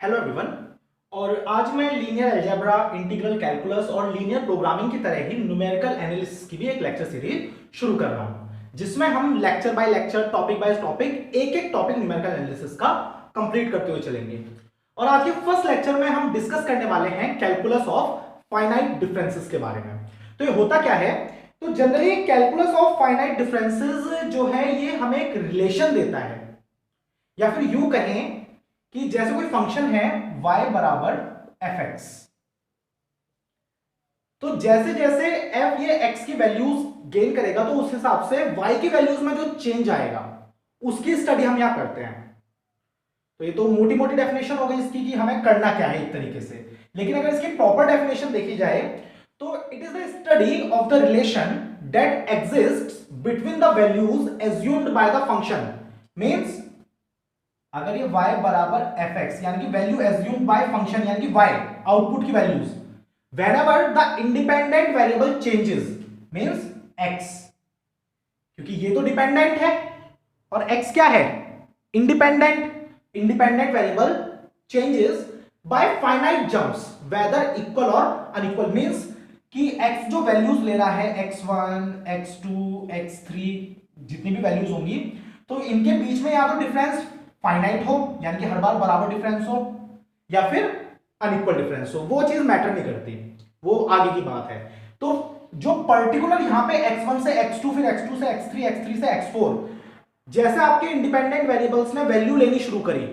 Hello everyone. और आज मैं लीनियर अलजेब्रा, इंटीग्रल कैलकुलस और लीनियर प्रोग्रामिंग की तरह ही न्यूमेरिकल एनालिसिस की भी एक लेक्चर सीरीज शुरू कर रहा हूं, जिसमें हम lecture by lecture, topic by topic, एक एक टॉपिक न्यूमेरिकल एनालिसिस का कंप्लीट करते हुए चलेंगे। और आज के फर्स्ट लेक्चर में हम डिस्कस करने वाले हैं कैलकुलस ऑफ फाइनाइट डिफरेंसेस के बारे में। तो ये होता क्या है? तो generally calculus of finite differences जो है ये हमें एक रिलेशन देता है, या फिर यूं कहें कि जैसे कोई फंक्शन है y बराबर एफ एक्स, तो जैसे जैसे f ये x की वैल्यूज गेन करेगा तो उस हिसाब से y की वैल्यूज में जो चेंज आएगा उसकी स्टडी हम यहां करते हैं। तो ये तो मोटी मोटी डेफिनेशन हो गई इसकी कि हमें करना क्या है एक तरीके से। लेकिन अगर इसकी प्रॉपर डेफिनेशन देखी जाए तो it is the study of the relation that exists between the values assumed by the function. Means अगर ये y बराबर एफ एक्स यानी कि वैल्यू एज्यूम्ड बाय फंक्शन यानी कि y आउटपुट की values, whenever the independent variable changes means x, क्योंकि ये तो डिपेंडेंट है और x क्या है? Independent. Independent variable changes by finite jumps whether equal और अनइक्वल, मींस कि x जो वैल्यूज ले रहा है x1 x2 x3 जितनी भी वैल्यूज होंगी, तो इनके बीच में या तो डिफरेंस फाइनाइट हो यानी कि हर बार बराबर डिफरेंस हो, या फिर अनइक्वल डिफरेंस हो, वो चीज मैटर नहीं करती, वो आगे की बात है। तो जो पर्टिकुलर यहां पे x1 से x2 फिर x2 से x3 x3 से x4 जैसे आपके इंडिपेंडेंट वेरिएबल्स ने वैल्यू लेनी शुरू करी,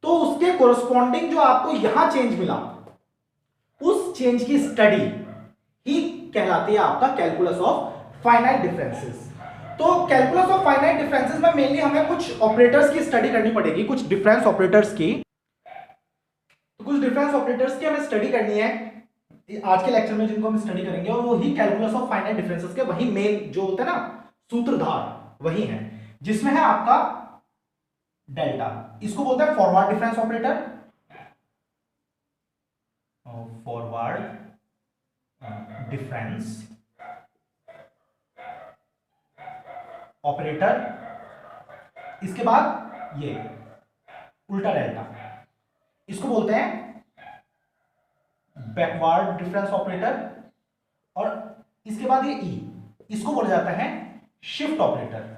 तो उसके कोरस्पॉन्डिंग जो आपको यहां चेंज मिला उस चेंज की स्टडी ही कहलाती है आपका कैलकुलस ऑफ फाइनाइट डिफरेंसेस। तो कैलकुलस ऑफ फाइनाइट डिफरेंसेस में मेनली हमें कुछ ऑपरेटर्स की स्टडी करनी पड़ेगी, कुछ डिफरेंस ऑपरेटर्स की। तो कुछ डिफरेंस ऑपरेटर्स की हमें स्टडी करनी है आज के लेक्चर में, जिनको हम स्टडी करेंगे, और वो ही कैलकुलस ऑफ फाइनाइट डिफरेंसेस के वही मेन जो होता है ना सूत्रधार, वही है, जिसमें है आपका डेल्टा। इसको बोलते हैं forward difference operator, forward difference operator. इसके बाद ये उल्टा डेल्टा, इसको बोलते हैं बैकवर्ड डिफरेंस ऑपरेटर। और इसके बाद ये ई, इसको बोला जाता है शिफ्ट ऑपरेटर।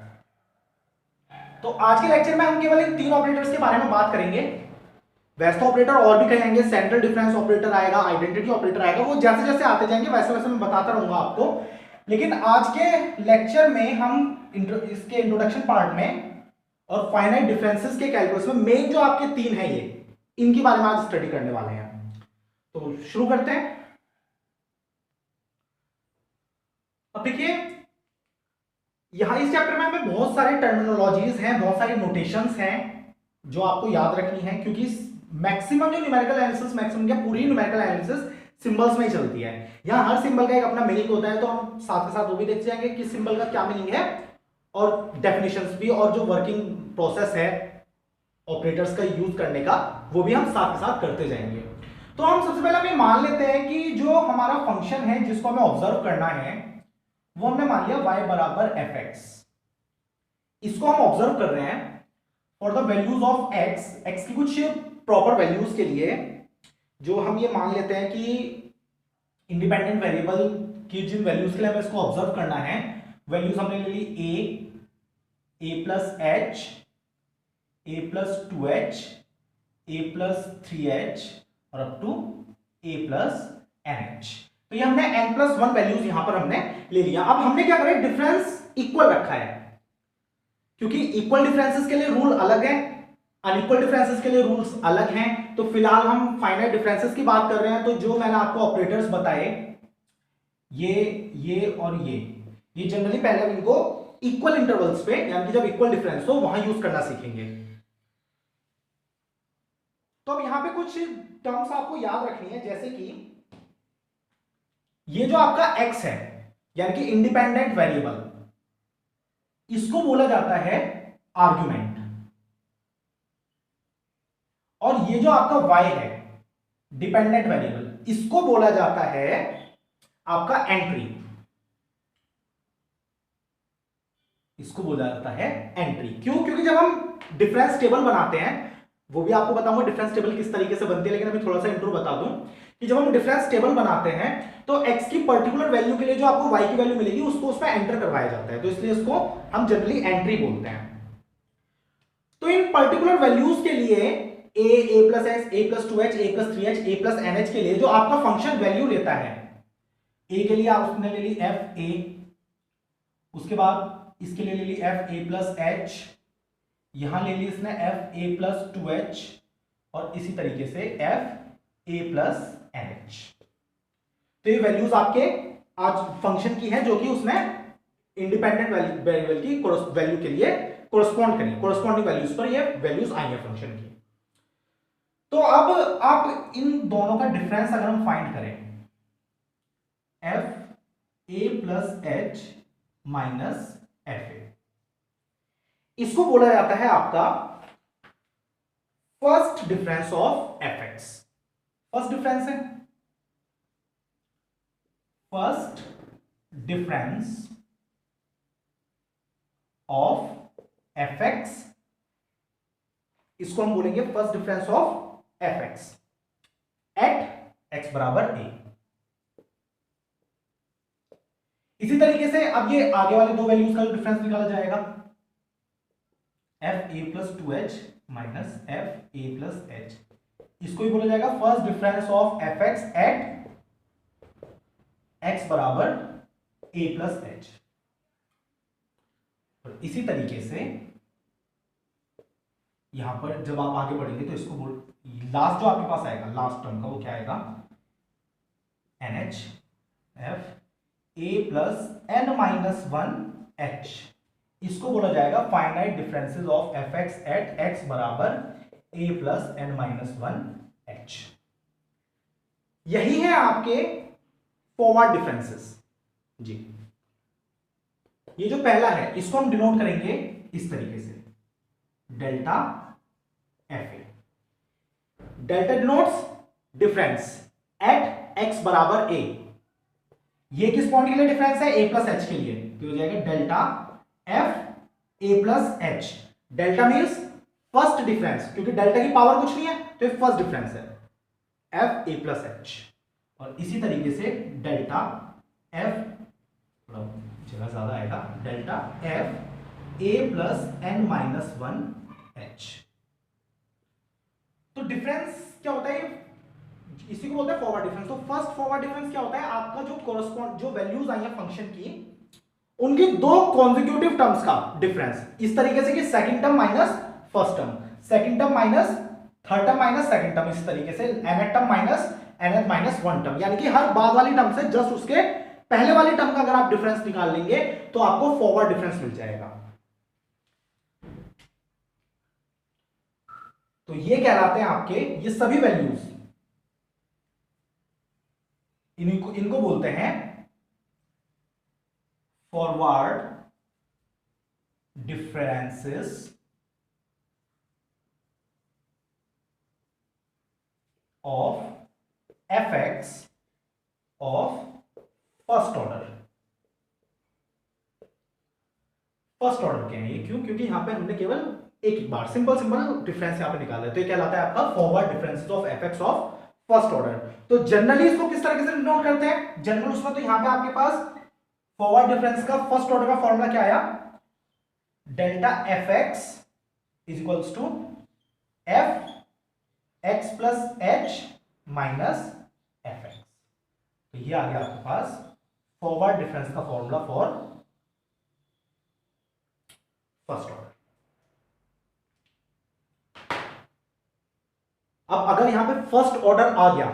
तो आज के लेक्चर में हम केवल इन तीन ऑपरेटर्स के बारे में बात करेंगे। वैसे ऑपरेटर और भी कहेंगे, सेंट्रल डिफरेंस ऑपरेटर आएगा, आइडेंटिटी ऑपरेटर आएगा, वो जैसे जैसे आते जाएंगे वैसे वैसे मैं बताता रहूंगा आपको। लेकिन आज के लेक्चर में हम इसके इंट्रोडक्शन पार्ट में और फाइनाइट डिफरेंसेस के कैलकुलस में मेन जो आपके तीन है ये, इनके बारे में आज स्टडी करने वाले हैं। तो शुरू करते हैं। अब देखिए, यहां इस चैप्टर में हमें बहुत सारे टर्मिनोलॉजीज हैं, बहुत सारी नोटेशंस हैं जो आपको याद रखनी है, क्योंकि मैक्सिमम जो न्यूमेरिकल एनालिसिस, मैक्सिमम क्या पूरी न्यूमेरिकल एनालिसिस सिंबल्स में ही चलती है। यहां हर सिंबल का एक अपना मीनिंग होता है, तो हम साथ के साथ वो भी देख जाएंगे कि सिंबल का क्या मीनिंग है, और डेफिनेशंस भी, और जो वर्किंग प्रोसेस है ऑपरेटर्स का यूज करने का, वो भी हम साथ के साथ करते जाएंगे। तो हम सबसे पहले हम मान लेते हैं कि जो हमारा फंक्शन है जिसको हमें ऑब्जर्व करना है, वो हमने मान लिया y बराबर एफ एक्स। इसको हम ऑब्जर्व कर रहे हैं for the values of x की कुछ प्रॉपर वैल्यूज के लिए, जो हम ये मान लेते हैं कि इंडिपेंडेंट वेरिएबल की जिन वैल्यूज के लिए हमें इसको ऑब्जर्व करना है, वैल्यूज हमने ले ली a plus H, a plus 2h, a plus 3h और up to a plus nh। तो ये हमने n प्लस 1 वैल्यूज यहां पर हमने ले लिया। अब हमने क्या करें, डिफरेंस इक्वल रखा है, क्योंकि इक्वल डिफरेंसेस के लिए रूल अलग है, अनइक्वल डिफरेंसेस के लिए रूल्स अलग हैं। तो फिलहाल हम फाइनाइट डिफरेंसेस की बात कर रहे हैं। तो जो मैंने आपको ऑपरेटर्स बताए, ये और ये जनरली पहले हम इनको इक्वल इंटरवल्स पे, यानी कि जब इक्वल डिफरेंस हो वहां यूज करना सीखेंगे। तो अब यहां पे कुछ टर्म्स आपको याद रखनी है, जैसे कि ये जो आपका x है यानी कि इंडिपेंडेंट वेरिएबल, इसको बोला जाता है आर्गुमेंट। और ये जो आपका y है डिपेंडेंट वेरिएबल, इसको बोला जाता है आपका एंट्री। इसको बोला जाता है एंट्री। क्यों? क्योंकि जब हम डिफरेंस टेबल बनाते हैं, वो भी आपको बताऊंगा डिफरेंस टेबल किस तरीके से बनती है, लेकिन अभी थोड़ा सा इंट्रो बता दूं कि जब हम डिफरेंस टेबल बनाते हैं तो x की पर्टिकुलर वैल्यू के लिए जो आपको y की वैल्यू मिलेगी उसको उसमें एंटर करवाया जाता है, तो इसलिए इसको हम जनरली एंट्री बोलते हैं। तो इन पर्टिकुलर वैल्यूज के लिए a plus x, a plus 2h, a plus 3h, a plus nh के लिए जो आपका फंक्शन वैल्यू लेता है, a के लिए आप उसने ले ली एफ ए, उसके बाद इसके लिए ले ली एफ ए प्लस एच, यहां ले ली इसने एफ ए प्लस 2h और इसी तरीके से एफ ए प्लस एनएच। तो ये वैल्यूज आपके आज फंक्शन की है जो कि उसने इंडिपेंडेंट वेरिएबल की वैल्यू के लिए कोरस्पॉन्ड करी, कोरस्पॉन्डिंग वैल्यूज पर ये वैल्यूज आई है फंक्शन की। तो अब आप इन दोनों का डिफरेंस अगर हम फाइंड करें, F A plus H minus F A, इसको बोला जाता है आपका first difference of F X. First difference है, first difference of F X, इसको हम बोलेंगे first difference of F x at x बराबर ए। इसी तरीके से अब ये आगे वाले दो वैल्यूज का डिफरेंस निकाला जाएगा, f A plus 2h minus F A plus h, इसको ही बोला जाएगा first difference of F x at x बराबर ए प्लस एच। और इसी तरीके से यहां पर जब आप आगे बढ़ेंगे तो इसको बोल, लास्ट जो आपके पास आएगा लास्ट टर्म का वो क्या आएगा, एन एच एफ ए प्लस एन माइनस 1h, इसको बोला जाएगा finite differences of F x at x बराबर a plus n minus 1h। यही है आपके फॉरवर्ड डिफरेंसेस जी। ये जो पहला है इसको हम डिनोट करेंगे इस तरीके से, delta f A. Delta denotes difference at x बराबर ए, ये किस पॉइंट के लिए डिफरेंस है, ए प्लस एच के लिए, तो हो जाएगा डेल्टा एफ ए plus H. Delta means first difference, क्योंकि डेल्टा की पावर कुछ नहीं है तो ये फर्स्ट डिफरेंस है, एफ ए प्लस एच। और इसी तरीके से डेल्टा एफ, थोड़ा जगह ज्यादा आएगा, डेल्टा एफ ए प्लस एन माइनस 1h। तो डिफरेंस क्या होता है, इसी को बोलते हैं फॉरवर्ड डिफरेंस। तो फर्स्ट फॉरवर्ड डिफरेंस क्या होता है, आपका जो कोरस्पॉन्ड जो वैल्यूज आई है फंक्शन की, उनकी दो कॉन्जिक्यूटिव टर्म्स का डिफरेंस, इस तरीके से कि second term minus first term, second term minus third term minus second term, इस तरीके से nth term minus nth minus 1 term, यानी कि हर बाद वाली टर्म से जस्ट उसके पहले वाली टर्म का अगर आप डिफरेंस निकाल लेंगे तो आपको फॉरवर्ड डिफरेंस मिल जाएगा। तो ये कहलाते हैं आपके, ये सभी वैल्यूज इनको बोलते हैं forward differences of F x of first order. First order के हैं ये, क्यों, क्योंकि यहां पे हमने केवल एक बार सिंपल डिफरेंस यहां पे निकाला है, तो ये कहलाता है आपका forward differences of F x of first order. तो जनरली इसको किस तरीके से नोट करते हैं, जनरल उसमें, तो यहां पे आपके पास फॉरवर्ड डिफरेंस का फर्स्ट ऑर्डर का फॉर्मूला क्या आया, delta F x is equals to f x plus H minus f x. तो ये आ गया आपके पास फॉरवर्ड डिफरेंस का फॉर्मूला फॉर फर्स्ट ऑर्डर। अब अगर यहां पे फर्स्ट ऑर्डर आ गया,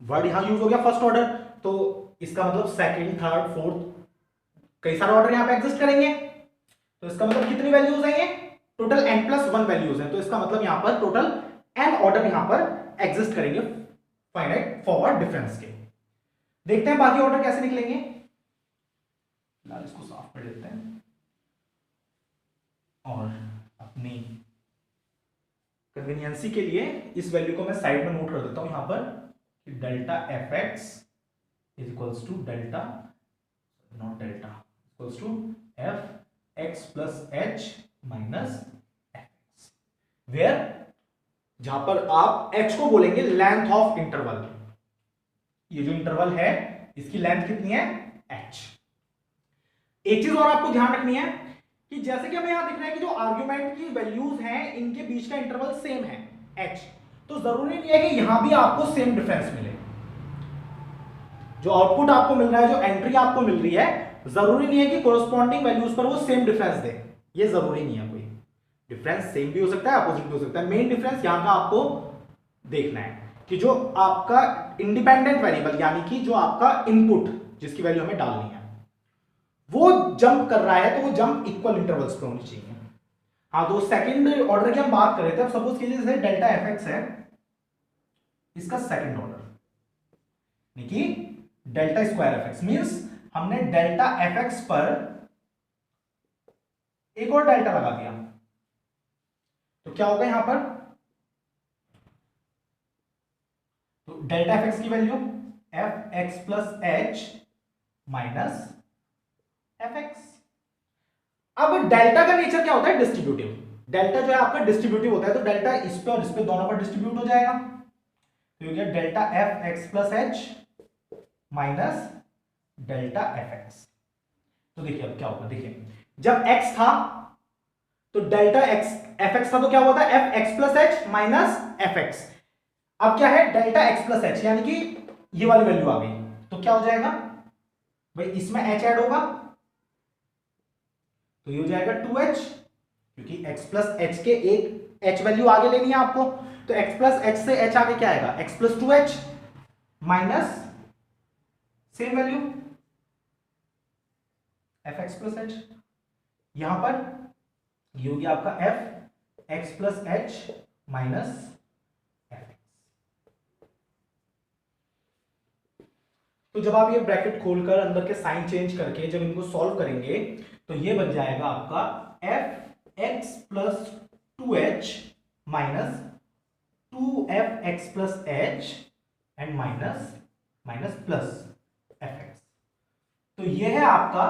वर्ड यहां यूज हो गया फर्स्ट ऑर्डर, तो इसका मतलब सेकंड थर्ड फोर्थ कई सारे ऑर्डर यहां पे एग्जिस्ट करेंगे, तो इसका मतलब कितनी वैल्यूज हैं, ये टोटल n प्लस 1 वैल्यूज हैं, तो इसका मतलब यहां पर टोटल n ऑर्डर यहां पर एग्जिस्ट करेंगे फाइनाइट फॉरवर्ड डिफरेंस के। देखते हैं बाकी ऑर्डर कैसे निकलेंगे, फिलहाल इसको साफ कर देते हैं और अपनी कन्वीनियंसी के लिए इस वैल्यू को मैं साइड में नोट कर देता हूं यहां पर, कि delta F x is equals to delta, not delta, equals to f x plus H minus f x, where जहां पर आप h को बोलेंगे लेंथ ऑफ इंटरवल। ये जो इंटरवल है इसकी लेंथ कितनी है, h। एक चीज और आपको ध्यान रखनी है कि जैसे कि हमें यहां दिख रहा है कि जो आर्गुमेंट की वैल्यूज हैं इनके बीच का इंटरवल सेम है h, तो जरूरी नहीं है कि यहां भी आपको सेम डिफरेंस मिले। जो आउटपुट आपको मिल रहा है, जो एंट्री आपको मिल रही है, जरूरी नहीं है कि कोरस्पॉन्डिंग वैल्यूज पर वो सेम डिफरेंस दे। ये जरूरी नहीं है, कोई डिफरेंस सेम भी हो सकता है, अपोजिट भी हो सकता है। मेन डिफरेंस यहां का आपको देखना है कि जो आपका इंडिपेंडेंट वेरिएबल यानी कि जो आपका इनपुट जिसकी वैल्यू हमें डालनी है वो जंप कर रहा है, तो वो जंप इक्वल इंटरवल्स पे होनी चाहिए। हाँ, तो सेकंड ऑर्डर की हम बात कर रहे थे। अब सपोज कीजिए जैसे डेल्टा एफ एक्स है, इसका सेकंड ऑर्डर यानी कि delta square f x means हमने डेल्टा एफ एक्स पर एक और डेल्टा लगा दिया, तो क्या होगा यहां पर, तो डेल्टा एफ एक्स की value F x plus H minus f x. अब डेल्टा का नेचर क्या होता है, डिस्ट्रीब्यूटिव। डेल्टा जो है आपका डिस्ट्रीब्यूटिव होता है, तो डेल्टा इस पे और इस पे दोनों पर डिस्ट्रीब्यूट हो जाएगा, तो ये delta F x plus H minus delta F x. तो देखिए अब क्या होगा, देखिए जब x था तो डेल्टा एक्स एफ एक्स था, तो क्या हुआ था F x plus H minus f x. अब क्या है डेल्टा एक्स प्लस एच यानी कि ये वाली वैल्यू आ गई, तो क्या हो जाएगा भाई, इसमें h ऐड होगा तो ये हो जाएगा 2h, क्योंकि x प्लस एच के एक h वैल्यू आगे लेनी है आपको, तो x प्लस एच से h आगे क्या आएगा, x plus 2h minus same value F x plus H. यहां पर ये हो गया आपका f x plus H minus f x. तो जब आप ये ब्रैकेट खोलकर अंदर के साइन चेंज करके जब इनको सॉल्व करेंगे तो ये बन जाएगा आपका f x plus 2h minus 2f(x प्लस h) and minus minus plus f x. तो ये है आपका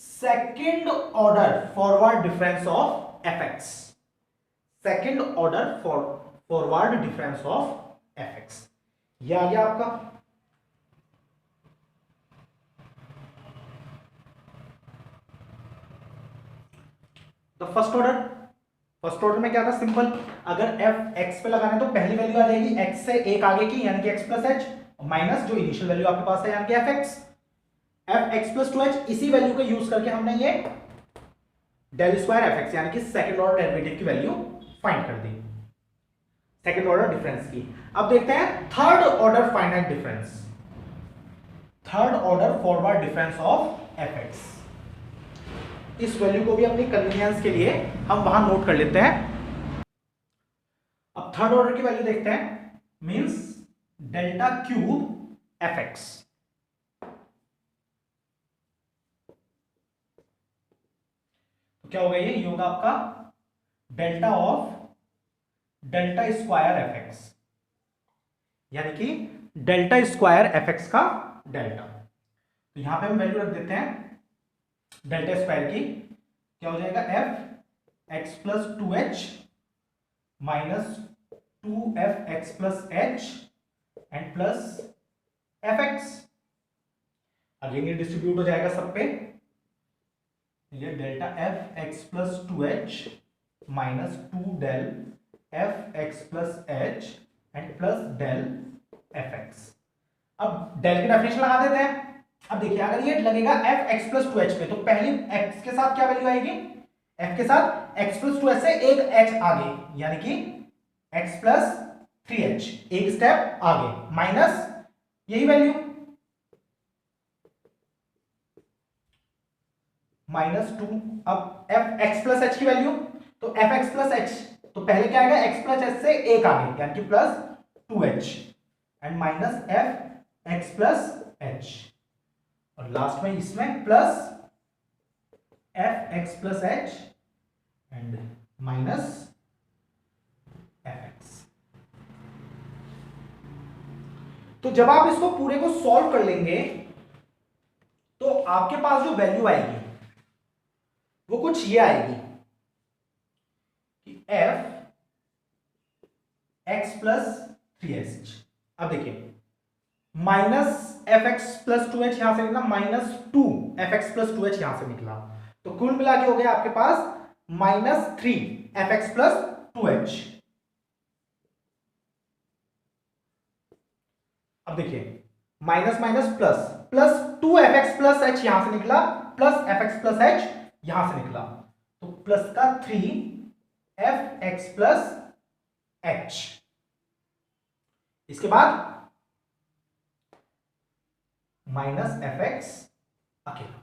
second order forward difference of F x. Second order forward difference of F x, ये आ गया आपका। तो फर्स्ट ऑर्डर में क्या था, सिंपल, अगर एफ एक्स पे लगाना है तो पहली वैल्यू आ जाएगी एक्स से एक आगे की यानी कि एक्स प्लस एच माइनस जो इनिशियल वैल्यू आपके पास है यानी कि f x. F x plus 2h, इसी वैल्यू को यूज करके हमने ये डेल स्क्वायर एफ एक्स यानी कि सेकंड ऑर्डर डेरिवेटिव की वैल्यू फाइंड कर दी, सेकंड ऑर्डर डिफरेंस की। अब देखते हैं third order finite difference, third order forward difference of F x. इस वैल्यू को भी अपनी कन्वीनियंस के लिए हम वहां नोट कर लेते हैं। अब थर्ड ऑर्डर की वैल्यू देखते हैं, means delta cube f x. तो क्या होगा, ये होगा आपका delta of delta square f x यानी कि डेल्टा स्क्वायर एफ एक्स का डेल्टा। तो यहां पे हम वैल्यू रख देते हैं डेल्टा स्क्वायर की, क्या हो जाएगा f x plus 2h minus 2f(x प्लस h) and plus f x. Again ये डिस्ट्रीब्यूट हो जाएगा सब पे, ये delta F x plus 2h minus 2 del f x plus h and plus del f x. अब डेल की डेफिनेशन लगा देते हैं। अब देखिए अगर ये लगेगा एफ एक्स प्लस 2h पे, तो पहली x के साथ क्या वैल्यू आएगी, f के साथ x प्लस 2h से एक h आगे यानी कि x प्लस 3h, एक स्टेप आगे माइनस यही वैल्यू माइनस 2। अब एफ एक्स प्लस एच की वैल्यू, तो एफ एक्स प्लस एच, तो पहले क्या आएगा एक्स प्लस एच से एक आगे यानी कि plus 2h and minus f x plus H, और लास्ट में इसमें plus f x plus h and minus f x. तो जब आप इसको पूरे को सॉल्व कर लेंगे तो आपके पास जो वैल्यू आएगी वो कुछ ये आएगी कि एफ एक्स प्लस 3h। अब देखिए minus f x plus 2h यहां से निकला, माइनस 2 fx प्लस 2h यहां से निकला, तो कुल मिला के हो गया आपके पास -3 fx प्लस 2h। अब देखिए minus minus plus, plus 2 fx plus h यहां से निकला, प्लस fx प्लस h यहां से निकला, तो प्लस का 3 fx प्लस h। इसके बाद माइनस fx अकेला।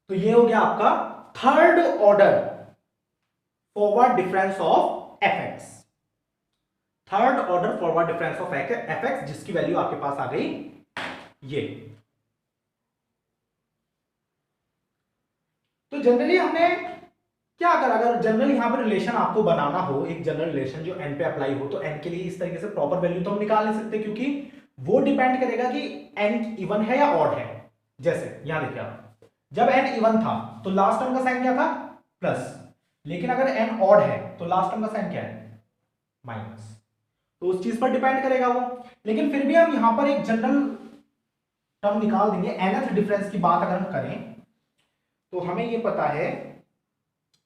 तो ये हो गया आपका third order forward difference of fx, third order forward difference of fx, जिसकी वैल्यू आपके पास आ गई ये। तो जनरली हमने क्या करा, अगर जनरल यहां पर रिलेशन आपको बनाना हो, एक जनरल रिलेशन जो n पे अप्लाई हो, तो n के लिए इस तरीके से प्रॉपर वैल्यू तो हम निकाल नहीं सकते, क्योंकि वो डिपेंड करेगा कि n इवन है या ऑड है। जैसे यहां देखिए आप, जब n इवन था तो लास्ट टर्म का साइन क्या था, प्लस, लेकिन अगर n ऑड है तो लास्ट टर्म का साइन क्या है, माइनस, तो उस चीज पर डिपेंड करेगा वो। लेकिन फिर भी हम यहां पर एक जनरल टर्म निकाल देंगे। nth डिफरेंस की बात अगर हम करें तो हमें ये पता है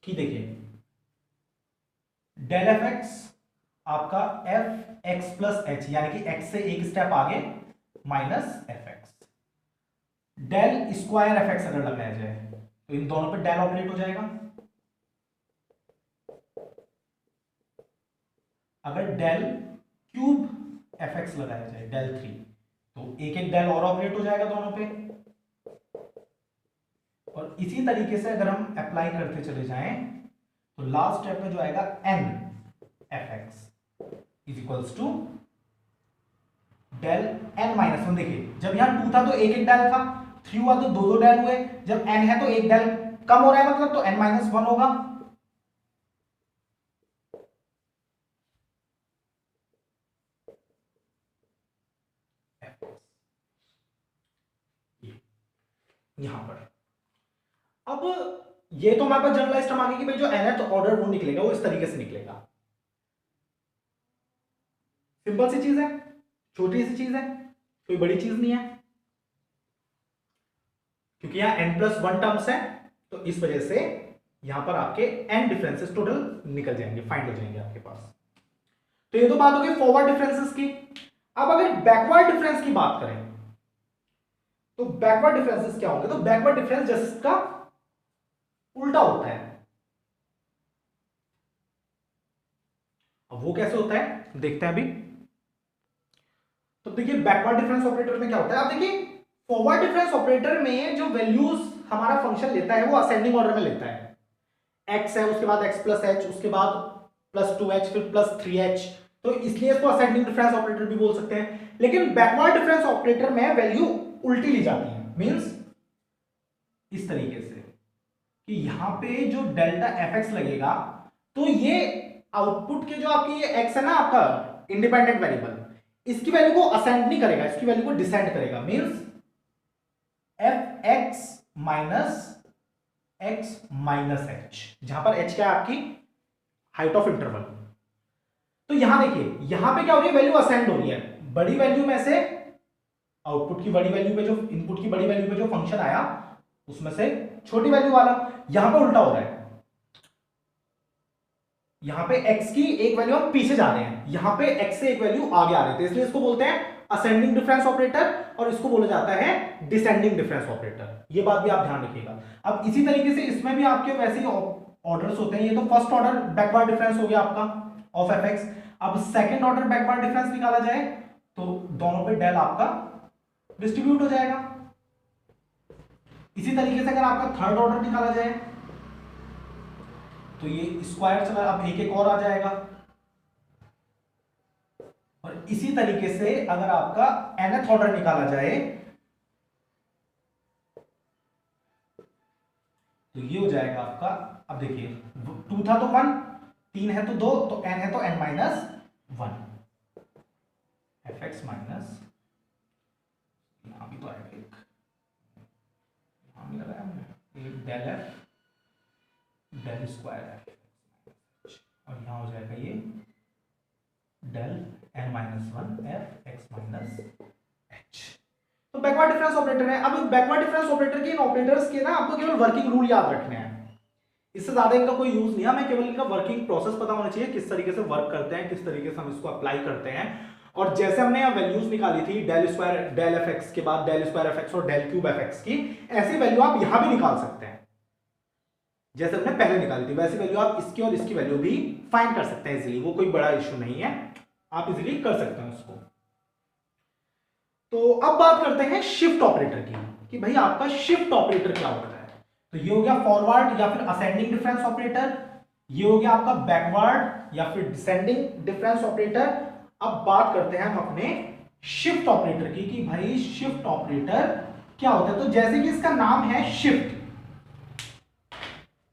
कि देखिए डेल एफ एक्स आपका एफ एक्स प्लस एच, यानी कि एक्स से एक स्टेप आगे, minus f x, del square f x अगर लगाया जाए तो इन दोनों पे डेल ऑपरेट हो जाएगा। अगर डेल क्यूब एफ एक्स लगाया जाए, डेल 3, तो एक एक डेल और ऑपरेट हो जाएगा दोनों पे। और इसी तरीके से अगर हम अप्लाई करते चले जाएं तो लास्ट स्टेप में जो आएगा n f x is equals to del n minus 1। देखिए जब यहां 2 था तो एक एक डेल था, 3 हुआ तो दो दो डेल हुए, जब एन है तो एक डेल कम हो रहा है, मतलब तो एन माइनस 1 होगा। यहां पर अब ये तो हमारे पास जनरलाइज टर्म आ गई कि भाई जो nth ऑर्डर वो निकलेगा वो इस तरीके से निकलेगा। सिंपल सी चीज है, छोटी सी चीज है, कोई बड़ी चीज नहीं है, क्योंकि यहां n+1 टर्म्स है, तो इस वजह से यहां पर आपके n डिफरेंसेस टोटल निकल जाएंगे, फाइंड हो जाएंगे आपके पास। तो ये तो बात होगी फॉरवर्ड डिफरेंसेस की। अब अगर बैकवर्ड डिफरेंस की बात करें तो बैकवर्ड डिफरेंसेस क्या होंगे, तो बैकवर्ड डिफरेंस जिसका उल्टा होता है। अब वो कैसे होता है देखते हैं अभी। तो देखिए बैकवर्ड डिफरेंस ऑपरेटर में क्या होता है, आप देखिए फॉरवर्ड डिफरेंस ऑपरेटर में जो वैल्यूज हमारा फंक्शन लेता है वो असेंडिंग ऑर्डर में लेता है। x है, उसके बाद x प्लस एच, उसके बाद प्लस 2h, फिर प्लस 3h, तो इसलिए इसको असेंडिंग डिफरेंस ऑपरेटर भी बोल सकते हैं। लेकिन बैकवर्ड डिफरेंस ऑपरेटर में वैल्यू उल्टी ली जाती है, मींस इस तरीके से कि यहां पे जो डेल्टा fx लगेगा तो ये आउटपुट के जो आपकी ये x है ना आपका इंडिपेंडेंट वेरिएबल, इसकी वैल्यू को असेंड नहीं करेगा, इसकी वैल्यू को डिसेंड करेगा, means fx minus x minus h, जहां पर h क्या है आपकी हाइट ऑफ इंटरवल। तो यहां देखिए यहां पे क्या हो रही है, वैल्यू असेंड हो रही है, बड़ी वैल्यू में से आउटपुट की बड़ी वैल्यू पे जो इनपुट की बड़ी वैल्यू पे जो फंक्शन आया उसमें से छोटी वैल्यू वाला, यहां पे उल्टा हो रहा है। यहां पे x की एक वैल्यू हम पीछे जा रहे हैं, यहां पे x से एक वैल्यू आगे आ रहे थे, इसलिए इसको बोलते हैं असेंडिंग डिफरेंस ऑपरेटर, और इसको बोला जाता है डिसेंडिंग डिफरेंस ऑपरेटर। ये बात भी आप ध्यान रखिएगा। अब इसी तरीके से इसमें भी आपके वैसे ही ऑर्डर्स होते हैं। ये तो फर्स्ट ऑर्डर बैकवर्ड डिफरेंस हो गया आपका ऑफ fx। अब सेकंड ऑर्डर बैकवर्ड डिफरेंस निकाला जाए तो दोनों पे डेल आपका डिस्ट्रीब्यूट हो जाएगा। इसी तरीके से अगर आपका थर्ड ऑर्डर निकाला जाए तो ये स्क्वायर चला, अब एक एक और आ जाएगा। और इसी तरीके से अगर आपका nth ऑर्डर निकाला जाए तो ये हो जाएगा आपका, अब देखिए 2 था तो 1, 3 है तो 2, तो n है तो n माइनस 1, fx माइनस, यहां भी तो आएगा एक, यहां भी लगाया हमने एक del f del square f। और यहाँ हो जाएगा ये del n minus one f x minus h. तो बैकवर्ड डिफरेंस ऑपरेटर है। अब बैकवर्ड डिफरेंस ऑपरेटर के इन ऑपरेटर्स के ना आपको केवल वर्किंग रूल याद रखने हैं, इससे ज्यादा इनका कोई यूज नहीं है। हमें केवल इनका वर्किंग प्रोसेस पता होना चाहिए, किस तरीके से वर्क करते हैं, किस तरीके से हम इसको अप्लाई करते हैं। और जैसे हमने यहाँ वैल्यूज निकाली थी del square del f x के बाद डेल स्क्वायर एफ एक्स और डेल क्यूब एफ एक्स की, ऐसी वैल्यू आप यहां भी निकाल सकते हैं। जैसे हमने पहले निकाली थी वैसी वैल्यू आप इसकी और इसकी वैल्यू भी फाइंड कर सकते हैं इजीली, वो कोई बड़ा इश्यू नहीं है, आप इजीली कर सकते हैं उसको। तो अब बात करते हैं शिफ्ट ऑपरेटर की, कि भाई आपका शिफ्ट ऑपरेटर क्या होता है। तो ये हो गया फॉरवर्ड या फिर असेंडिंग डिफरेंस ऑपरेटर, ये हो गया आपका बैकवर्ड या फिर डिसेंडिंग डिफरेंस ऑपरेटर। अब बात करते हैं हम अपने शिफ्ट ऑपरेटर की, कि भाई शिफ्ट ऑपरेटर क्या होता है। तो जैसे कि इसका नाम है शिफ्ट,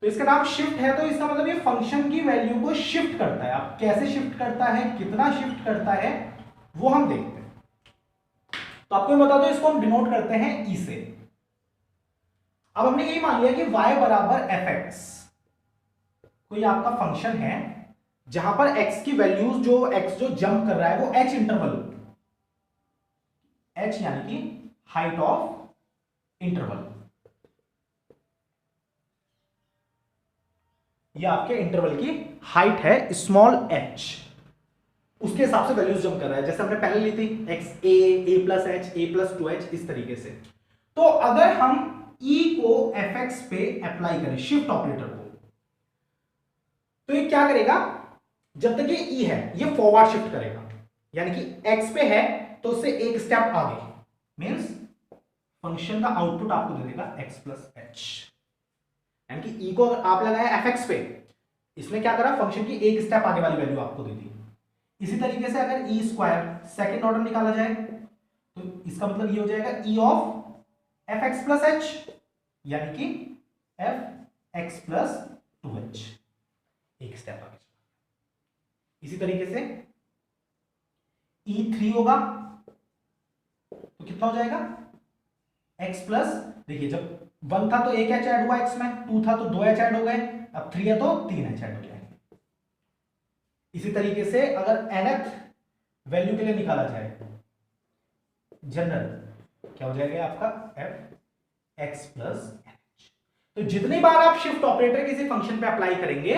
तो इसका नाम शिफ्ट है, तो इसका मतलब ये फंक्शन की वैल्यू को शिफ्ट करता है। अब कैसे शिफ्ट करता है, कितना शिफ्ट करता है, वो हम देखते हैं। तो आपको बता दो, इसको हम डिनोट करते हैं ई से। अब हमने यही मान लिया कि y बराबर एफ एक्स कोई आपका फंक्शन है जहां पर x की वैल्यूज जो x जो जंप कर रहा है वो h इंटरवल, h यानी कि हाइट ऑफ इंटरवल, ये आपके इंटरवल की हाइट है स्मॉल h, उसके हिसाब से वैल्यूज जंप कर रहा है। जैसे हमने पहले ली थी x A plus H A plus two H, इस तरीके से। तो अगर हम e को एफ एक्स पे अप्लाई करें शिफ्ट ऑपरेटर को, तो ये क्या करेगा, जब तक ये e है ये फॉरवर्ड शिफ्ट करेगा, यानी कि x पे है तो उससे एक स्टेप आगे, मींस फंक्शन का आउटपुट आपको दे देगा x प्लस एच, यानी कि e को आप लगाया एफ एक्स पे, इसने क्या करा, फंक्शन की एक स्टेप आगे वाली वैल्यू आपको दे दी। इसी तरीके से अगर ई स्क्वायर सेकेंड ऑर्डर निकाला जाए तो इसका मतलब ये हो जाएगा E of F x plus h, यानी कि f x plus two H, एक स्टेप आगे। इसी तरीके से E3 होगा तो कितना हो जाएगा, x प्लस, देखिए जब 1 था तो एक एच ऐड हुआ x में, 2 था तो 2 एच ऐड हो गए, अब 3 है तो 3 एच ऐड हो जाएंगे। इसी तरीके से अगर nth वैल्यू के लिए निकाला जाए जनरल, क्या हो जाएगा आपका एफ एक्स प्लस एच। तो जितनी बार आप शिफ्ट ऑपरेटर किसी फंक्शन पे अप्लाई करेंगे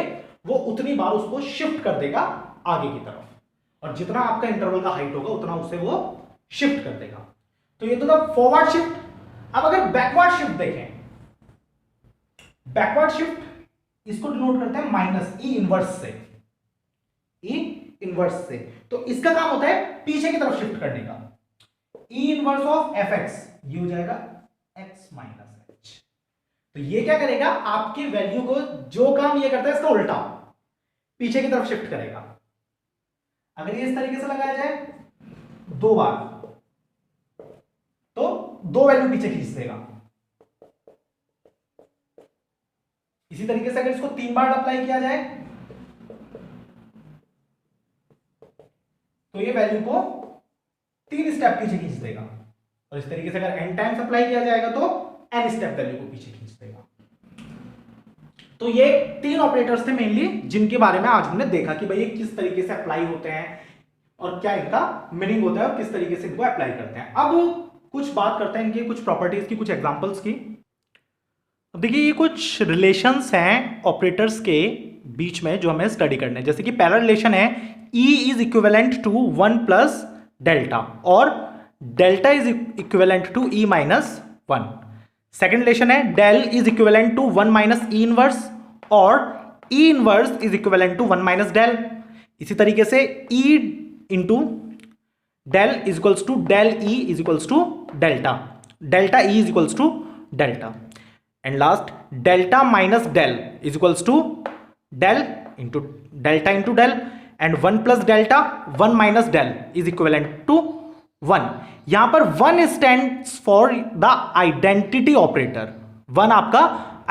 वो उतनी बार उसको शिफ्ट कर देगा आगे की तरफ, और जितना आपका इंटरवल का हाइट होगा उतना उसे वो शिफ्ट कर देगा। तो ये तो था फॉरवर्ड शिफ्ट। अब अगर बैकवर्ड शिफ्ट देखें, बैकवर्ड शिफ्ट इसको डिनोट करते हैं माइनस ई इनवर्स से, ई इनवर्स से। तो इसका काम होता है पीछे की तरफ शिफ्ट करने का। ई इनवर्स ऑफ एफ एक्स ये हो जाएगा एक्स माइनस एच। तो ये क्या करेगा, आपकी वैल्यू को, जो काम ये करता है इसका उल्टा पीछे की तरफ शिफ्ट करेगा। अगर ये इस तरीके से लगाया जाए 2 बार तो 2 वैल्यू पीछे खींच देगा। इसी तरीके से अगर इसको 3 बार अप्लाई किया जाए तो ये वैल्यू को 3 स्टेप पीछे खींच देगा, और इस तरीके से अगर n टाइम्स अप्लाई किया जाएगा तो n स्टेप वैल्यू को पीछे खींच देगा। तो ये 3 ऑपरेटर्स थे मेनली जिनके बारे में आज हमने देखा कि भाई ये किस तरीके से अप्लाई होते हैं और क्या इनका मीनिंग होता है और किस तरीके से इनको अप्लाई करते हैं। अब कुछ बात करते हैं इनकी कुछ प्रॉपर्टीज की, कुछ एग्जांपल्स की। अब देखिए ये कुछ रिलेशंस हैं ऑपरेटर्स के बीच में जो हमें स्टडी करने हैं। जैसे कि पहला रिलेशन है E is equivalent to 1 plus delta और delta is equivalent to E minus 1। Second relation है del is equivalent to 1 minus E inverse और E inverse is equivalent to 1 minus del. इसी तरीके से E into del is equals to del E is equals to delta, delta E is equals to delta. And last delta minus del is equals to del into delta into del, and 1 plus delta 1 minus del is equivalent to 1। यहां पर 1 stands for the identity operator, 1 आपका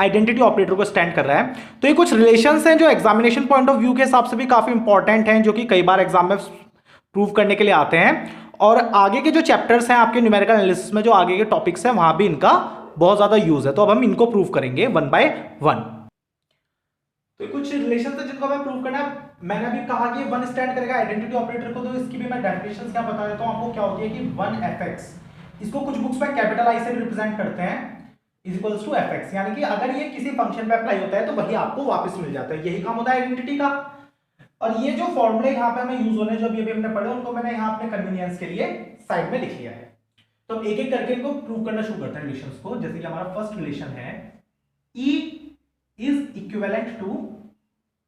identity operator को stand कर रहा है। तो ये कुछ रिलेशंस हैं जो एग्जामिनेशन पॉइंट ऑफ व्यू के हिसाब से भी काफी इंपॉर्टेंट हैं, जो कि कई बार एग्जाम में प्रूव करने के लिए आते हैं। और आगे के जो चैप्टर्स हैं आपके न्यूमेरिकल एनालिसिस में, जो आगे के टॉपिक्स हैं वहां भी इनका बहुत ज्यादा यूज है। तो अब हम इनको प्रूव करेंगे 1 बाय 1। तो कुछ रिलेशन है जिनको हमें प्रूव करना है। मैंने अभी कहा कि वन स्टैंड करेगा आइडेंटिटी ऑपरेटर को, तो इसकी भी मैं डेफिनेशन क्या बता देता हूं आपको। क्या होती है कि वन एफ एक्स, इसको कुछ बुक्स में कैपिटल आई से भी रिप्रेजेंट करते हैं, is equals to f x, यानी कि अगर ये किसी फंक्शन पे अप्लाई होता है तो वही आपको वापस मिल जाता है। यही काम होता है आइडेंटिटी का। और ये जो फॉर्मूले यहाँ पे हमें यूज होने जो अभी हमने पढ़े, उनको मैंने यहाँ अपने कन्वीनियंस के लिए साइड में लिख लिया है। तो एक एक करके इनको प्रूव करना शुरू करते हैं रिलेशंस को। जैसे कि हमारा फर्स्ट रिलेशन है E is equivalent to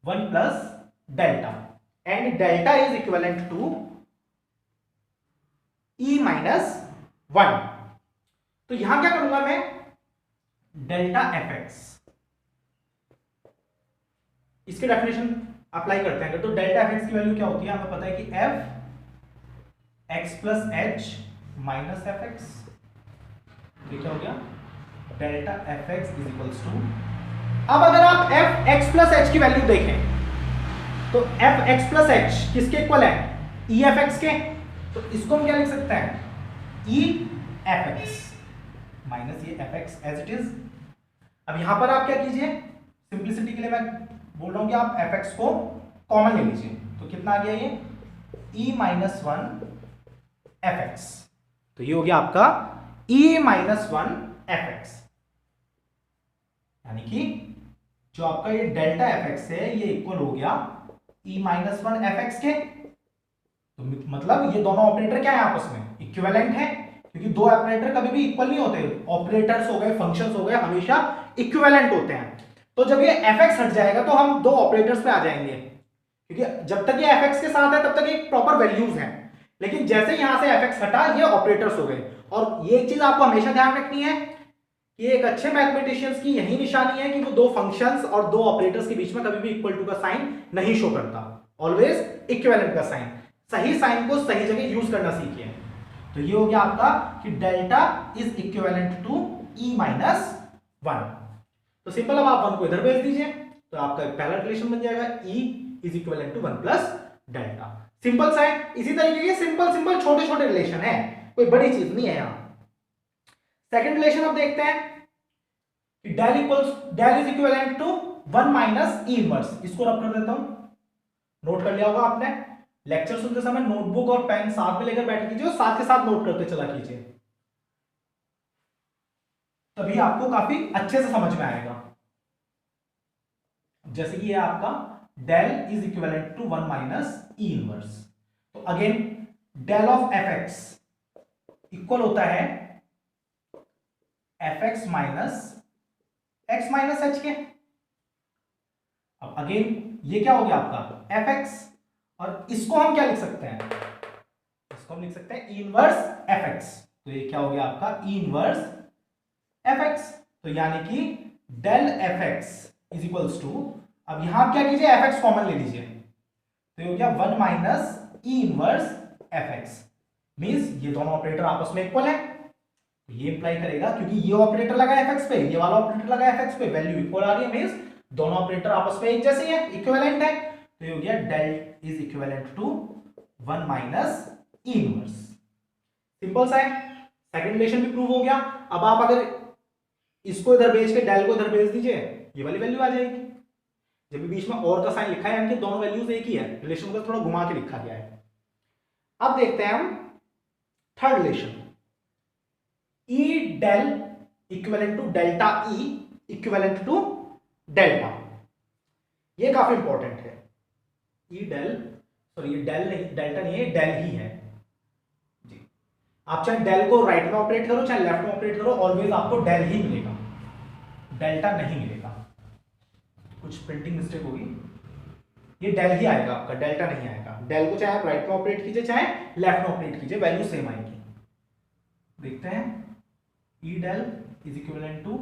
1 plus delta and delta is equivalent to E minus 1। तो यहां क्या करूंगा मैं, डेल्टा एफ एक्स, इसके डेफिनेशन अप्लाई करते हैं। तो डेल्टा एफ एक्स की वैल्यू क्या होती है, हमें पता है कि f x plus H minus f x, ये क्या हो गया, delta F x is equals to. अब अगर आप एफ एक्स प्लस एच की वैल्यू देखें तो एफ एक्स प्लस एच किसके इक्वल है, ई एफ एक्स के। तो इसको हम क्या लिख सकते हैं, ई एफ एक्स माइनस ये f x as it is. अब यहां पर आप क्या कीजिए, सिंप्लिसिटी के लिए मैं बोल रहा हूं कि आप एफ एक्स को कॉमन ले लीजिए। तो कितना आ गया ये, ई माइनस 1 एफ एक्स। तो ये हो गया आपका e माइनस 1 एफ एक्स, यानी कि जो आपका ये डेल्टा एफ एक्स है ये इक्वल हो गया e माइनस 1 एफ एक्स के। तो मतलब ये दोनों ऑपरेटर क्या है, आपस में इक्विवेलेंट है, क्योंकि दो ऑपरेटर कभी भी इक्वल नहीं होते। ऑपरेटर्स हो गए, फंक्शंस हो गए, हमेशा इक्विवेलेंट होते हैं। तो जब ये एफ एक्स हट जाएगा तो हम दो ऑपरेटर्स पे आ जाएंगे, क्योंकि जब तक ये एफ एक्स के साथ है तब तक ये प्रॉपर वैल्यूज हैं, लेकिन जैसे यहां से एफ एक्स हटा ये ऑपरेटर्स हो गए। और ये एक चीज आपको हमेशा ध्यान रखनी है कि एक अच्छे मैथमेटिशियंस की यही निशानी है कि वो दो फंक्शंस और दो ऑपरेटर्स के बीच में कभी भी इक्वल टू का साइन नहीं शो करता, ऑलवेज इक्विवेलेंट का साइन। सही साइन को सही जगह यूज करना सीखिए। तो ये हो गया आपका कि delta is equivalent to E minus 1। तो सिंपल, अब आप 1 को इधर भेज दीजिए तो आपका पहला रिलेशन बन जाएगा E is equivalent to 1 plus delta. Simple सा है। इसी तरीके के सिंपल छोटे छोटे रिलेशन है, कोई बड़ी चीज नहीं है यहां। सेकंड रिलेशन अब देखते हैं कि del is equivalent to 1 minus E inverse. इसको रब कर देता हूं, नोट कर लिया होगा आपने। लेक्चर सुनते समय नोटबुक और पेन साथ में लेकर बैठ कीजिए और साथ के साथ नोट करते चला कीजिए, तभी आपको काफी अच्छे से समझ में आएगा। जैसे कि ये आपका del is equivalent to 1 minus E inverse. तो again del of F X equal होता है एफ एक्स माइनस एच के। अब अगेन ये क्या हो गया आपका एफ एक्स, और इसको हम क्या लिख सकते हैं, इसको हम लिख सकते हैं ई इनवर्स एफ एक्स। तो ये क्या हो गया आपका ई इनवर्स एफ एक्स। तो यानी कि del f x is equals to, अब यहां क्या कीजिए, एफ एक्स कॉमन ले लीजिए, तो ये हो गया 1 minus E inverse F x. Means ये दोनों ऑपरेटर आपस में इक्वल है। तो ये इंप्लाई करेगा, क्योंकि ये ऑपरेटर लगा एफ एक्स पे, ये वाला ऑपरेटर लगा एफ एक्स पे, वैल्यू इक्वल आ रही है, मींस दोनों ऑपरेटर आपस में एक जैसे है, इक्विवेलेंट है। तो ये हो गया del is equivalent to 1 minus E inverse. Simple सा है। सेकंड रिलेशन भी प्रूव हो गया। अब आप अगर इसको इधर भेज के डेल को इधर भेज दीजिए, ये वाली वैल्यू आ जाएगी। जब भी बीच में और का साइन लिखा है, यानी कि दोनों वैल्यूज एक ही है, रिलेशन को थोड़ा घुमा के लिखा गया है। अब देखते हैं हम third relation, E del equivalent to delta E equivalent to delta. ये काफी इंपॉर्टेंट है। ई डेल, सॉरी ये डेल नहीं, डेल्टा नहीं है, डेल ही है जी। आप चाहे डेल को राइट में ऑपरेट करो चाहे लेफ्ट में ऑपरेट करो, ऑलवेज आपको डेल ही मिलेगा, डेल्टा नहीं मिलेगा। कुछ प्रिंटिंग मिस्टेक होगी, ये डेल ही आएगा आपका, डेल्टा नहीं आएगा। डेल को चाहे आप राइट में ऑपरेट कीजिए चाहे लेफ्ट में ऑपरेट कीजिए, वैल्यू सेम आएगी। देखते हैं, E del is equivalent to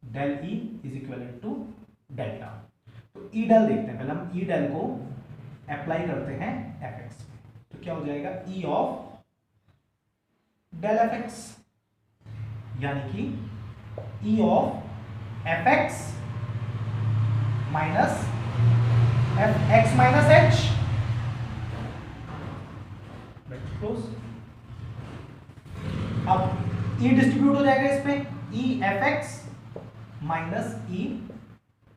del E is equivalent to delta. तो ई डेल देखते हैं, पहले हम ई डेल को अप्लाई करते हैं एफ एक्स पे। तो क्या हो जाएगा, E of del f x, यानी कि E of F x minus f x minus h. Close. अब ई डिस्ट्रीब्यूट हो जाएगा इस पे, E f x minus E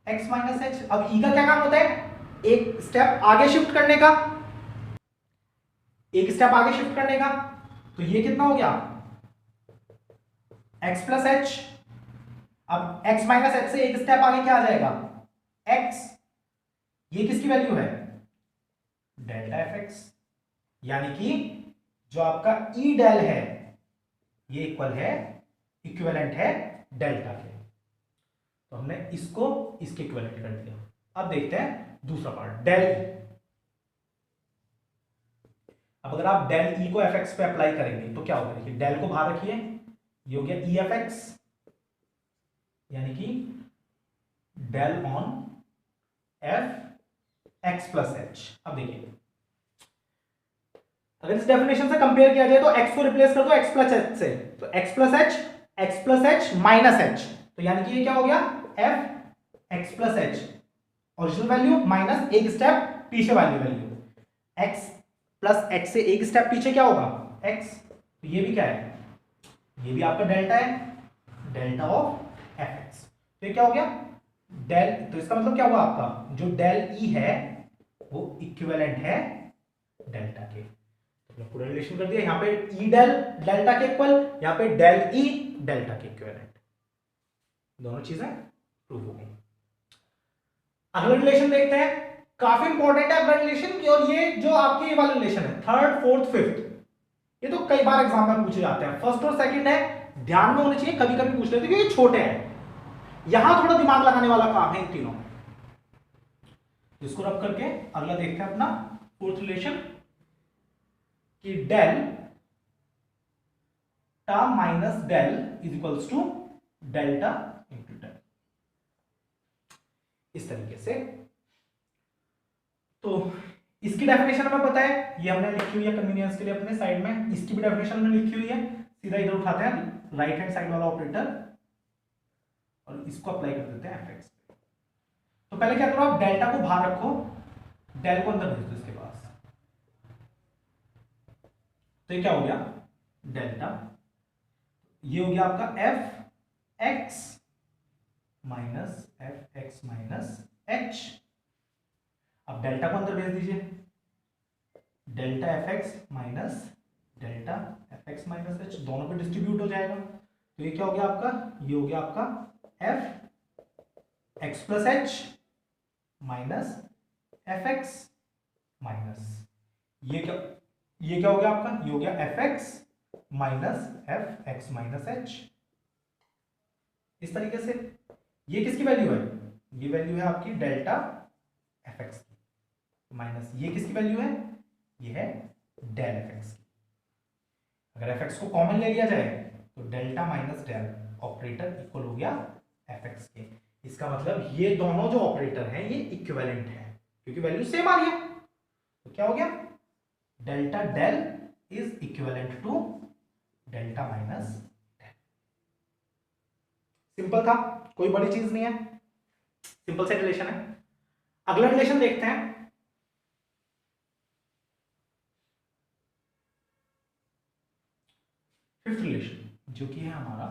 x minus H. अब ई का क्या काम होता है, एक स्टेप आगे शिफ्ट करने का, एक स्टेप आगे शिफ्ट करने का, तो ये कितना हो गया x प्लस एच। अब x माइनस एच से एक स्टेप आगे क्या आ जाएगा x, ये किसकी वैल्यू है डेल्टा एफ एक्स, यानी कि जो आपका ई डेल है ये इक्वल है, इक्विवेलेंट है डेल्टा के। तो हमने इसको इसके इक्विवेलेंट कर दिया। अब देखते हैं दूसरा पार्ट डेल ई। अब अगर आप डेल ई को एफ एक्स पे अप्लाई करेंगे तो क्या होगा, देखिए डेल को बाहर रखिए, ये हो गया ई एफ एक्स, यानी कि del on f x plus h. अब देखिए अगर इस डेफिनेशन से कंपेयर किया जाए तो x को रिप्लेस कर दो x प्लस एच से, तो x plus H minus h, तो यानी कि ये क्या हो गया f x plus H original value minus एक स्टेप पीछे वाली वैल्यू, x प्लस एच से एक स्टेप पीछे क्या होगा x, तो ये भी क्या है, ये भी आपका डेल्टा है, डेल्टा ऑफ एफ एक्स। तो ये क्या हो गया डेल, तो इसका मतलब क्या हुआ आपका जो डेल ई है वो इक्विवेलेंट है डेल्टा के। पूरा रिलेशन कर दिया, यहां पे ई डेल डेल्टा के इक्वल, यहां पे डेल ई डेल्टा के इक्विवेलेंट, दोनों चीजें प्रूव हो गई। अगला रिलेशन देखते हैं, काफी इंपॉर्टेंट है अगला रिलेशन की, और ये जो आपके ये वाला रिलेशन है थर्ड फोर्थ फिफ्थ, ये तो कई बार एग्जाम में पूछे जाते हैं। फर्स्ट और सेकंड है ध्यान में होने चाहिए, कभी कभी पूछ लेते हैं क्योंकि छोटे हैं, यहां थोड़ा दिमाग लगाने वाला काम है इन तीनों। इसको रख करके अगला देखते हैं अपना फोर्थ रिलेशन कि delta minus del is equals to delta into del, इस तरीके से। तो इसकी डेफिनेशन हमें पता है, ये हमने लिखी हुई है कन्वीनियंस के लिए अपने साइड में, इसकी भी डेफिनेशन हमने लिखी हुई है, सीधा इधर उठाते हैं राइट हैंड साइड वाला ऑपरेटर और इसको अप्लाई कर देते हैं एफ एक्स। तो पहले क्या करो आप डेल्टा को बाहर रखो, डेल को अंदर भेज दो इसके पास, तो ये क्या हो गया डेल्टा, ये हो गया आपका एफ एक्स माइनस एच। अब डेल्टा को अंदर भेज दीजिए, delta F x minus delta F x minus H, दोनों पे डिस्ट्रीब्यूट हो जाएगा, तो ये क्या हो गया आपका, ये हो गया आपका f x plus H minus f x minus, ये क्या हो गया आपका, ये हो गया F x minus f x minus H, इस तरीके से। ये किसकी वैल्यू है, ये वैल्यू है आपकी डेल्टा एफ एक्स की, माइनस ये किसकी वैल्यू है, ये है डेल एफ एक्स की। अगर एफ एक्स को कॉमन ले लिया जाए तो delta minus del operator equal हो गया एफ एक्स के। इसका मतलब ये दोनों जो ऑपरेटर हैं ये इक्विवेलेंट है क्योंकि वैल्यू सेम आ रही है, तो क्या हो गया delta del is equivalent to delta minus del. Simple था, कोई बड़ी चीज नहीं है, सिंपल से रिलेशन है। अगला रिलेशन देखते हैं, फिफ्थ रिलेशन जो कि है हमारा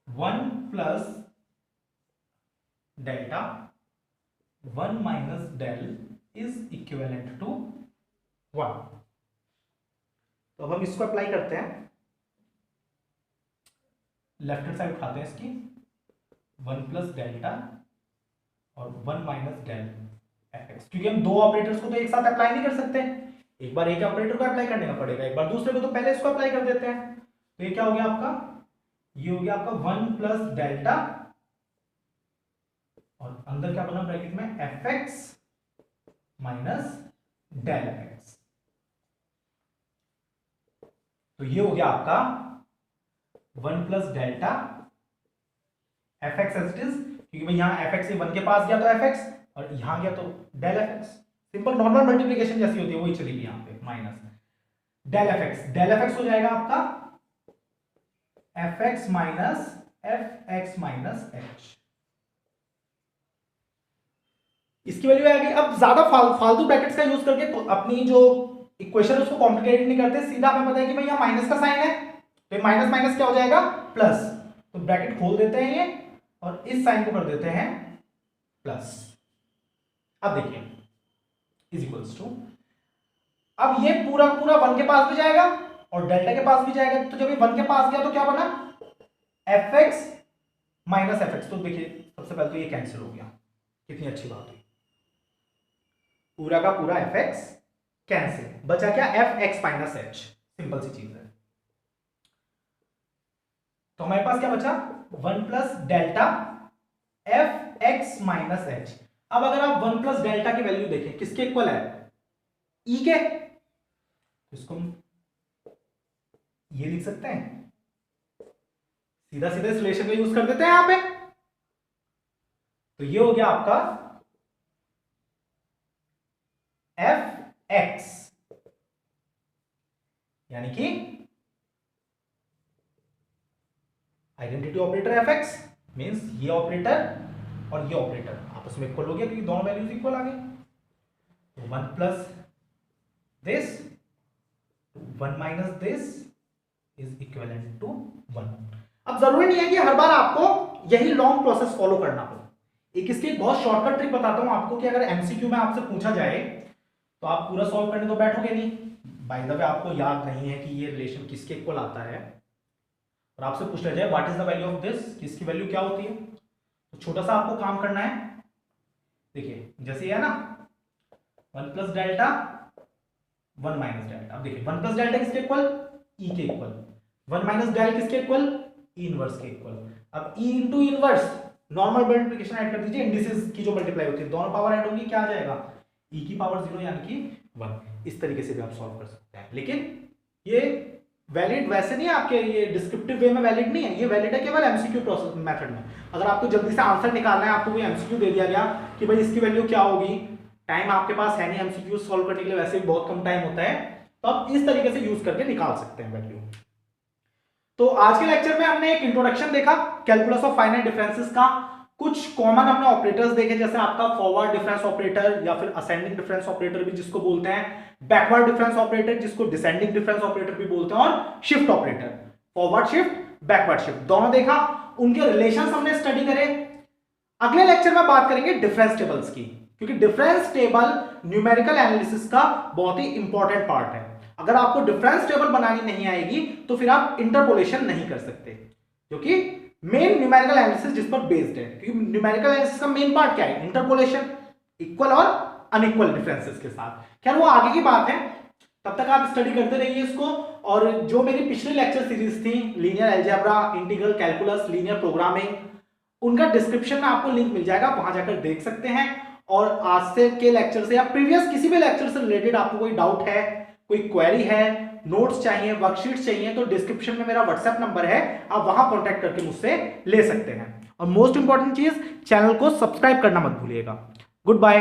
1 plus delta 1 minus del is equivalent to 1। तो अब हम इसको अप्लाई करते हैं, लेफ्ट हैंड साइड उठाते हैं इसकी, 1 प्लस डेल्टा और 1 माइनस डेल एफ एक्स, क्योंकि हम दो ऑपरेटर्स को तो एक साथ अप्लाई नहीं कर सकते, एक बार एक ऑपरेटर को अप्लाई करने का पड़ेगा, एक बार दूसरे को, तो पहले इसको अप्लाई कर देते हैं। तो ये क्या हो गया आपका, ये हो गया आपका 1 प्लस डेल्टा और अंदर क्या बना ब्रैकेट में f x minus del f x, तो ये हो गया आपका 1 plus delta F x as it is, क्योंकि भाई यहां एफ एक्स से 1 के पास गया तो एफ एक्स और यहां गया तो del f x, simple normal multiplication जैसी होती है वही चलेगी यहां पे, minus del f x, del f x हो जाएगा आपका f x minus f x minus h, इसकी वैल्यू आ गई। अब ज्यादा फालतू ब्रैकेट्स का यूज करके तो अपनी जो इक्वेशन है उसको कॉम्प्लिकेटेड नहीं करते, सीधा हमें पता है कि भाई यहाँ माइनस का साइन है तो माइनस माइनस क्या हो जाएगा प्लस, तो ब्रैकेट खोल देते हैं ये और इस साइन को कर देते हैं प्लस, अब देखिए इज इक्वल्स टू, अब ये पूरा पूरा 1 के पास भी जाएगा और डेल्टा के पास भी जाएगा, तो जब ये 1 के पास गया तो क्या बना, F x minus f x. तो देखिए सबसे पहले तो ये कैंसिल हो गया, कितनी अच्छी बात हुई, पूरा का पूरा एफ एक्स कैंसिल, बचा क्या, F x minus H, simple सी चीज है। तो हमारे पास क्या बचा, 1 plus delta F x minus H. अब अगर आप 1 प्लस डेल्टा की वैल्यू देखें किसके इक्वल है, ई के, इसको ये लिख सकते हैं, सीधा सीधा इस रिलेशन का यूज कर देते हैं यहां पे। तो ये हो गया आपका एफ एक्स, यानी कि identity operator F x means ये ऑपरेटर और ये ऑपरेटर आपस में इक्वल हो गया क्योंकि दोनों वैल्यूज इक्वल आ गई। तो 1 plus this 1 minus this is equivalent to 1। अब जरूरी नहीं है कि हर बार आपको यही लॉन्ग प्रोसेस फॉलो करना हो, एक इसकी एक बहुत शॉर्टकट ट्रिक बताता हूं आपको कि अगर एमसीक्यू में आपसे पूछा जाए तो आप पूरा सॉल्व करने तो बैठोगे नहीं, बाय द वे आपको याद नहीं है कि ये रिलेशन किसके इक्वल आता है, और आपसे पूछ लिया जाए what is the value of this, इसकी वैल्यू क्या होती है, तो छोटा सा आपको काम करना है। देखिए जैसे ये है ना 1 प्लस डेल्टा 1 माइनस डेल्टा, अब देखिए 1 प्लस डेल्टा किसके इक्वल, ई के इक्वल, 1 माइनस डेल किसके इक्वल, ई इनवर्स के इक्वल। अब E into inverse normal multiplication add कर दीजिए, इंडिसेस की जो मल्टीप्लाई होती है दोनों पावर ऐड होंगी, क्या आ जाएगा, ई की पावर 0 यानी कि 1। इस तरीके से भी आप सॉल्व कर सकते हैं, लेकिन ये वैलिड वैसे नहीं है आपके, ये डिस्क्रिप्टिव वे में वैलिड नहीं है, ये वैलिड है केवल एमसीक्यू प्रोसेस मेथड में। अगर आपको जल्दी से आंसर निकालना है, आपको कोई एमसीक्यू दे दिया गया कि भाई इसकी वैल्यू क्या होगी, टाइम आपके पास है नहीं एमसीक्यू सॉल्व करने के लिए, वैसे भी बहुत कम टाइम होता है, तो आप इस तरीके से यूज करके निकाल सकते हैं वैल्यू। तो आज के लेक्चर में हमने एक इंट्रोडक्शन देखा कैलकुलस ऑफ फाइनाइट डिफरेंसेस का, कुछ कॉमन हमने ऑपरेटर्स देखे जैसे आपका फॉरवर्ड डिफरेंस ऑपरेटर या फिर असेंडिंग डिफरेंस ऑपरेटर भी जिसको बोलते हैं, बैकवर्ड डिफरेंस ऑपरेटर जिसको डिसेंडिंग डिफरेंस ऑपरेटर भी बोलते हैं, और shift operator, forward shift backward shift दोनों देखा, उनके रिलेशंस हमने स्टडी करे। अगले लेक्चर में बात करेंगे डिफरेंस टेबल्स की, क्योंकि डिफरेंस टेबल न्यूमेरिकल एनालिसिस का बहुत ही इंपॉर्टेंट पार्ट है। अगर आपको डिफरेंस टेबल बनानी नहीं आएगी तो फिर आप इंटरपोलेशन नहीं कर सकते, क्योंकि मेन न्यूमेरिकल एनालिसिस जिस पर बेस्ड है, क्योंकि न्यूमेरिकल एनालिसिस का मेन पार्ट क्या है, इंटरपोलेशन, इक्वल और अनइक्वल डिफरेंसेस के साथ। खैर वो आगे की बात है, तब तक आप स्टडी करते रहिए इसको। और जो मेरी पिछली लेक्चर सीरीज थी linear algebra, integral calculus, linear programming, उनका डिस्क्रिप्शन में आपको लिंक मिल जाएगा, वहां जाकर देख सकते हैं। और आज से के लेक्चर से या प्रीवियस किसी भी लेक्चर से रिलेटेड आपको कोई डाउट है, कोई क्वेरी है, नोट्स चाहिए, वर्कशीट्स चाहिए, तो डिस्क्रिप्शन में मेरा व्हाट्सएप नंबर है, आप वहां कांटेक्ट करके मुझसे ले सकते हैं। और मोस्ट इंपॉर्टेंट चीज, चैनल को सब्सक्राइब करना मत भूलिएगा। Good bye.